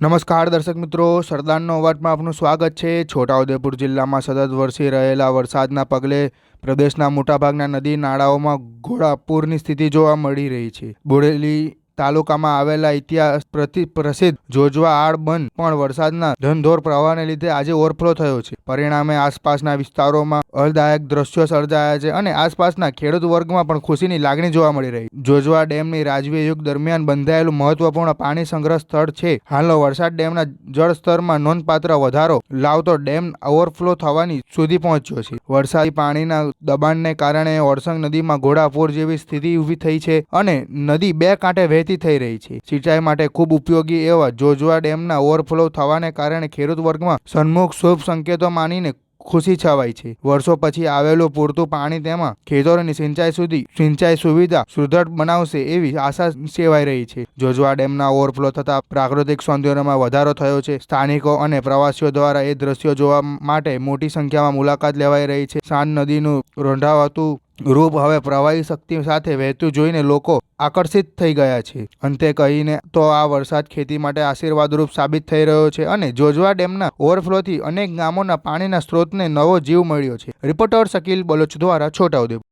નમસ્કાર દર્શક મિત્રો, સરદારનો અવાજમાં આપનું સ્વાગત છે। છોટાઉદેપુર જિલ્લામાં સતત વરસી રહેલા વરસાદના પગલે પ્રદેશના મોટાભાગના નદી નાળાઓમાં ઘોડાપૂરની સ્થિતિ જોવા મળી રહી છે। બોડેલી તાલુકામાં આવેલા ઇતિહાસ પ્રસિદ્ધ જોજવા આડ બંધ પણ વરસાદના ધનધોર પ્રવાહને લીધે આજે ઓવરફ્લો થયો છે। પરિણામે આસપાસના વિસ્તારોમાં અલદાયક દ્રશ્યો સર્જાયા છે અને આસપાસના ખેડૂત વર્ગમાં પણ ખુશીની લાગણી જોવા મળી રહી। જોજવા ડેમની રાજવી યુગ દરમિયાન બંધાયેલું મહત્વપૂર્ણ પાણી સંગ્રહ સ્થળ છે। હાલનો વરસાદ ડેમના જળસ્તરમાં નોંધપાત્ર વધારો લાવતો ડેમ ઓવરફ્લો થવાની સુધી પહોંચ્યો છે। વરસાદી પાણીના દબાણને કારણે ઓરસંગ નદીમાં ઘોડાપૂર જેવી સ્થિતિ ઊભી થઈ છે અને નદી બે કાંઠે વહેતી થઈ રહી છે। સિંચાઈ માટે ખૂબ ઉપયોગી એવા જોજવા ડેમના ઓવરફ્લો થવાને કારણે ખેડૂત વર્ગમાં સન્મુખ શુભ સંકેતો માનીને ખુશી છવાઈ છે। વર્ષો પછી આવેલું પૂરતું પાણી તેમાં ખેતરોની સિંચાઈ સુવિધા સુદૃઢ બનાવશે એવી આશા સેવાઈ રહી છે। જોજવા ડેમના ઓવરફ્લો થતા પ્રાકૃતિક સૌંદર્યમાં વધારો થયો છે। સ્થાનિકો અને પ્રવાસીઓ દ્વારા એ દ્રશ્યો જોવા માટે મોટી સંખ્યામાં મુલાકાત લેવાઈ રહી છે। સાંજ નદીનું રોંધાવતું રૂપ હવે પ્રવાહી શક્તિ સાથે વહેતું જોઈને લોકો આકર્ષિત થઈ ગયા છે। અંતે કહીને તો આ વરસાદ ખેતી માટે આશીર્વાદરૂપ સાબિત થઈ રહ્યો છે અને જોજવા ડેમના ઓવરફ્લોથી અનેક ગામોના પાણીના સ્ત્રોતને નવો જીવ મળ્યો છે। રિપોર્ટર શકીલ બલોચ દ્વારા છોટાઉદેપુર।